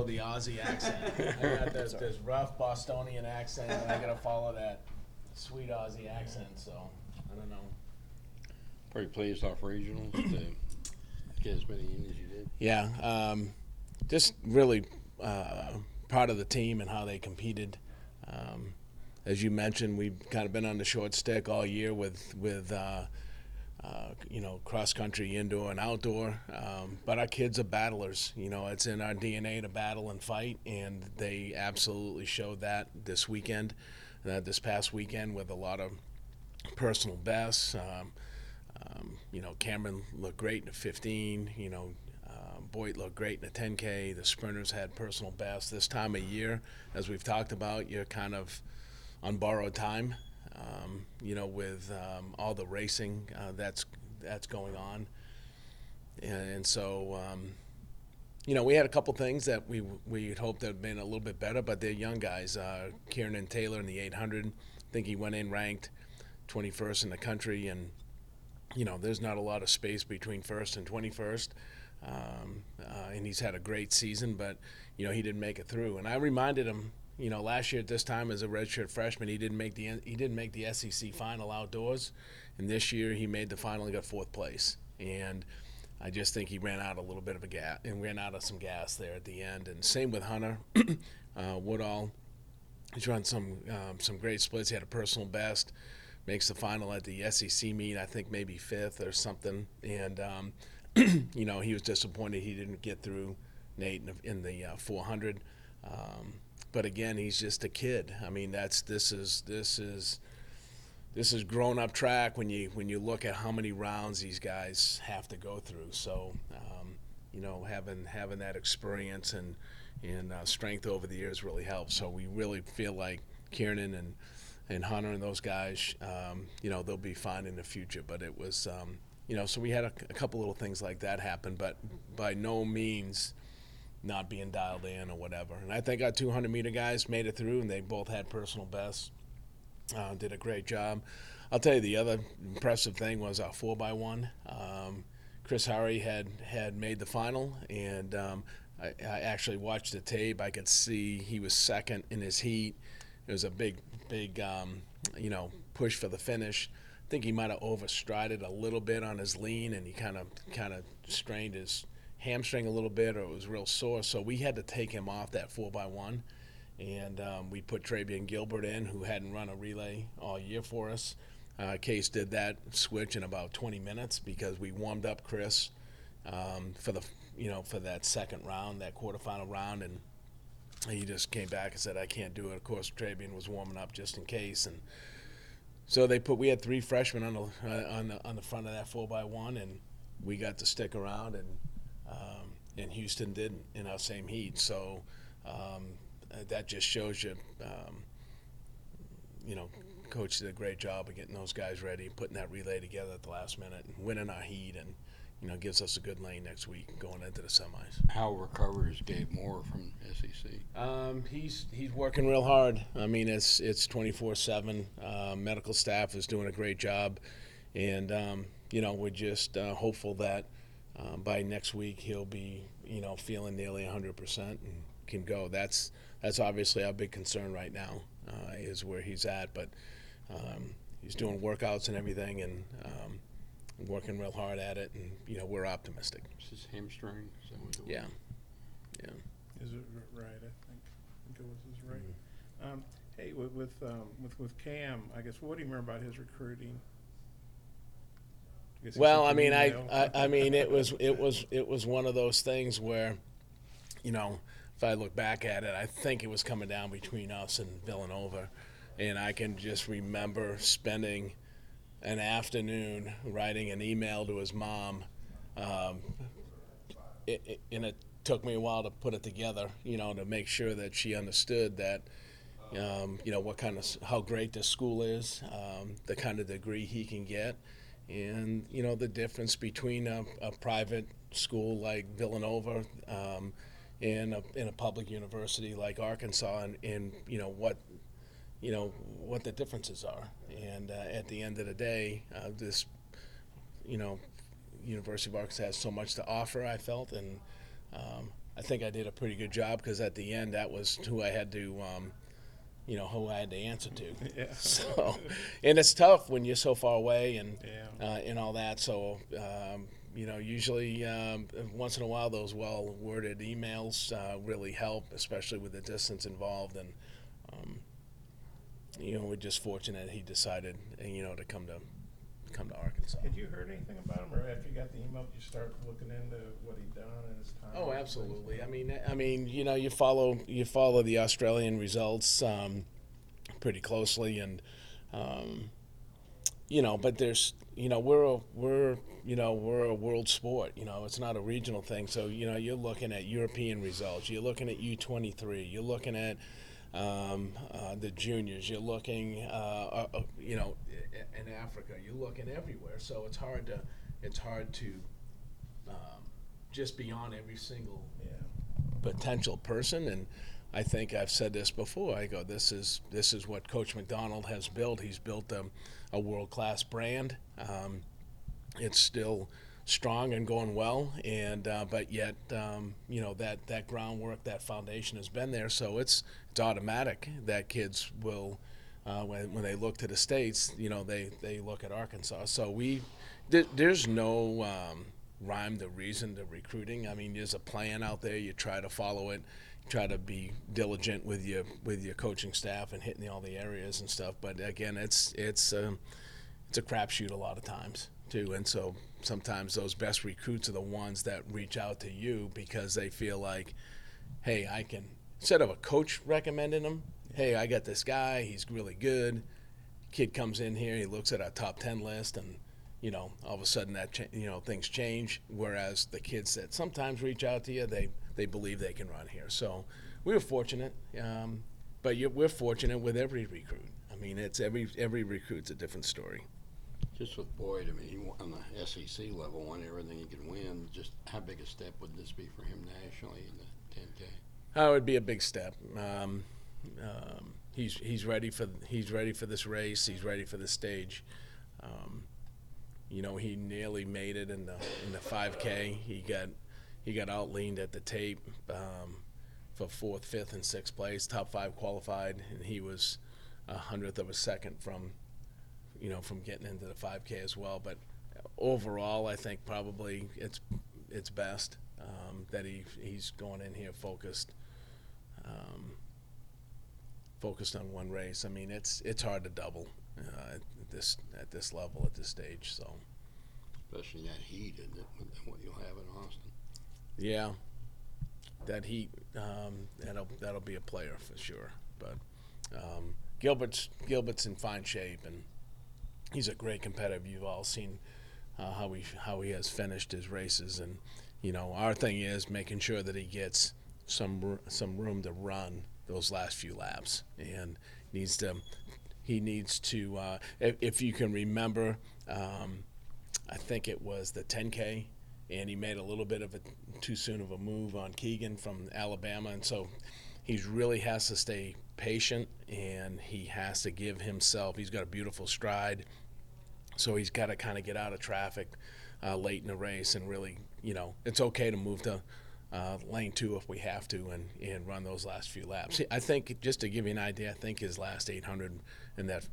the Aussie accent. I got this rough Bostonian accent, and I got to follow that sweet Aussie accent. So I don't know. Pretty pleased off regionals to get as many in as you did. Yeah, just really proud of the team and how they competed. As you mentioned, we've kind of been on the short stick all year with cross country, indoor and outdoor. But our kids are battlers. It's in our DNA to battle and fight, and they absolutely showed that this weekend, this past weekend, with a lot of personal bests. Cameron looked great in the 15. Boyd looked great in the 10K. The sprinters had personal bests. This time of year, as we've talked about, you're kind of on borrowed time. With all the racing that's going on, and so we had a couple things that we had hoped had been a little bit better, but they're young guys. Kieran Taylor in the 800, I think he went in ranked 21st in the country, and there's not a lot of space between first and 21st, and he's had a great season, but he didn't make it through. And I reminded him. Last year at this time as a redshirt freshman, he didn't make the SEC final outdoors, and this year he made the final and got fourth place. And I just think he ran out a little bit of ran out of some gas there at the end. And same with Hunter Woodall. He's run some great splits. He had a personal best, makes the final at the SEC meet. I think maybe fifth or something. And he was disappointed he didn't get through Nate in the 400. But again, he's just a kid. I mean, this is grown up track when you look at how many rounds these guys have to go through. So, having that experience and strength over the years really helps. So we really feel like Kieran and Hunter and those guys, they'll be fine in the future. But it was, so we had a couple little things like that happen, but by no means not being dialed in or whatever. And I think our 200-meter guys made it through, and they both had personal bests. Did a great job. I'll tell you the other impressive thing was our 4x1. Chris Harry had made the final, and I actually watched the tape. I could see he was second in his heat. It was a big push for the finish. I think he might have overstrided a little bit on his lean, and he kind of strained his hamstring a little bit, or it was real sore, so we had to take him off that 4x1, and we put Travian Gilbert in, who hadn't run a relay all year for us. Case did that switch in about 20 minutes because we warmed up Chris for that second round, that quarterfinal round, and he just came back and said, I can't do it. Of course, Travian was warming up just in case, and so we had three freshmen on the front of that 4x1, and we got to stick around, and Houston didn't in our same heat. So that just shows you, Coach did a great job of getting those guys ready, putting that relay together at the last minute, and winning our heat, and gives us a good lane next week going into the semis. How recovers Gabe Moore from SEC? He's working real hard. I mean, it's 24/7. Medical staff is doing a great job, and we're just hopeful that by next week he'll be feeling nearly 100% and can go. That's obviously our big concern right now, is where he's at, but he's doing workouts and everything, and working real hard at it, and we're optimistic. Is his hamstring? Is that what it was? Yeah. Is it right? I think it was right. Mm-hmm. Hey, with Cam, I guess, what do you remember about his recruiting? Well, I mean, it was one of those things where, if I look back at it, I think it was coming down between us and Villanova, and I can just remember spending an afternoon writing an email to his mom, and it took me a while to put it together, to make sure that she understood that, how great this school is, the kind of degree he can get. And, the difference between a private school like Villanova and a public university like Arkansas, and what the differences are. And at the end of the day, this, University of Arkansas has so much to offer, I felt, and I think I did a pretty good job because at the end that was who I had to who I had to answer to. Yeah. So, and it's tough when you're so far away and Yeah. and all that. So, usually once in a while those well-worded emails really help, especially with the distance involved. And we're just fortunate he decided to come to Arkansas. Had you heard anything about him, or after you got the email, did you start looking into what he'd done in his time? Oh, absolutely. I mean, you follow the Australian results pretty closely, and but there's we're a world sport. It's not a regional thing. So you're looking at European results. You're looking at U23. You're looking at the juniors. You're looking in Africa. You're looking everywhere. So it's hard to just be on every single potential person. And I think I've said this before. I go, this is what Coach McDonald has built. He's built a world-class brand. It's still strong and going well, and but yet that groundwork, that foundation has been there. So it's automatic that kids will when they look to the States, they look at Arkansas. So there's no rhyme to reason to recruiting. I mean, there's a plan out there. You try to follow it. Try to be diligent with your coaching staff and hitting all the areas and stuff. But again, it's a crapshoot a lot of times too. And so sometimes those best recruits are the ones that reach out to you because they feel like, hey, I can, instead of a coach recommending them, hey, I got this guy, he's really good. Kid comes in here, he looks at our top 10 list, and all of a sudden that things change. Whereas the kids that sometimes reach out to you, they believe they can run here. So we were fortunate, but we're fortunate with every recruit. I mean, it's every recruit's a different story. Just with Boyd, I mean, he on the SEC level won everything he could win. Just how big a step would this be for him nationally in the 10K? It would be a big step. He's ready for this race. He's ready for this stage. He nearly made it in the 5K. He got out-leaned at the tape for 4th, 5th, and 6th place. Top 5 qualified, and he was 100th of a second from getting into the 5K as well. But overall, I think probably it's best that he's going in here focused on one race. I mean, it's hard to double at this level at this stage. So, especially that heat, isn't it? What you'll have in Austin. Yeah, that heat that'll be a player for sure. But Gilbert's in fine shape, and he's a great competitor. You've all seen how he has finished his races, and our thing is making sure that he gets some room to run those last few laps, and he needs to if you can remember, I think it was the 10K, and he made a little bit of a too soon of a move on Keegan from Alabama, and so he really has to stay patient, and he has to give himself. He's got a beautiful stride, so he's got to kind of get out of traffic late in the race, and really, it's okay to move to lane 2 if we have to, and run those last few laps. I think, just to give you an idea, I think his last 800 in that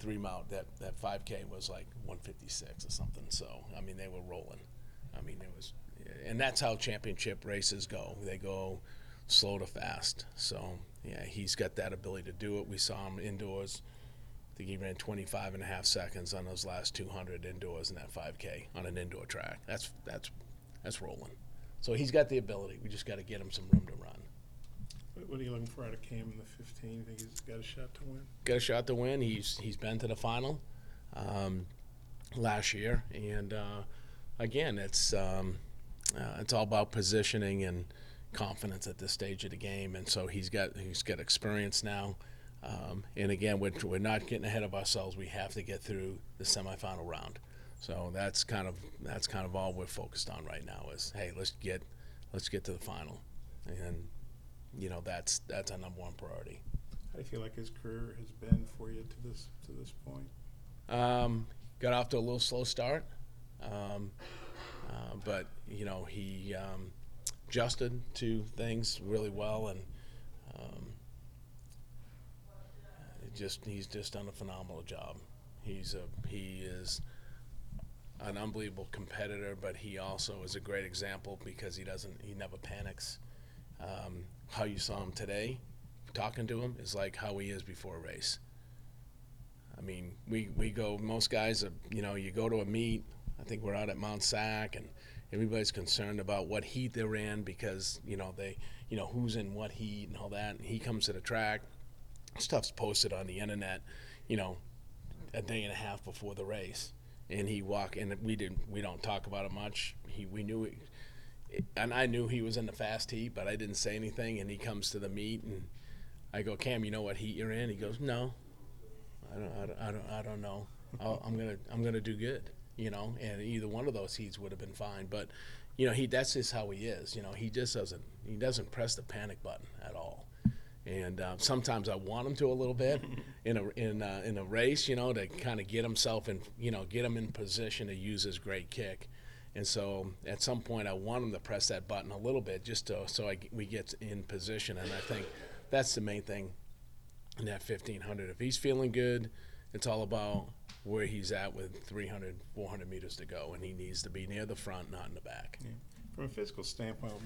3-mile, that 5K was like 156 or something. So I mean, they were rolling. I mean, it was, and that's how championship races go. They go slow to fast. So yeah, he's got that ability to do it. We saw him indoors. I think he ran 25.5 seconds on those last 200 indoors in that 5K on an indoor track. That's rolling. So he's got the ability. We just got to get him some room to run. What are you looking for out of Cam in the 15? You think he's got a shot to win? Got a shot to win. He's been to the final last year, and again, it's all about positioning and confidence at this stage of the game. And so he's got experience now. And again, we're not getting ahead of ourselves. We have to get through the semifinal round. So that's kind of all we're focused on right now. Is, hey, let's get to the final, and that's our number one priority. How do you feel like his career has been for you to this point? Got off to a little slow start, but he adjusted to things really well, and he's just done a phenomenal job. He is an unbelievable competitor, but he also is a great example because he never panics. How you saw him today, talking to him, is like how he is before a race. I mean, we go, most guys are, you go to a meet, I think we're out at Mount Sac, and everybody's concerned about what heat they're in because, who's in what heat and all that. And he comes to the track, stuff's posted on the internet, a day and a half before the race. And and we don't talk about it much. We knew it, and I knew he was in the fast heat, but I didn't say anything. And he comes to the meet, and I go, Cam, you know what heat you're in? He goes, no, I don't know. I'm gonna do good, And either one of those heats would have been fine, but that's just how he is. He just doesn't press the panic button at all. And sometimes I want him to a little bit in a race, to kind of get himself in, get him in position to use his great kick. And so at some point I want him to press that button a little bit just we get in position. And I think that's the main thing in that 1500. If he's feeling good, it's all about where he's at with 300, 400 meters to go, and he needs to be near the front, not in the back. Yeah. From a physical standpoint, what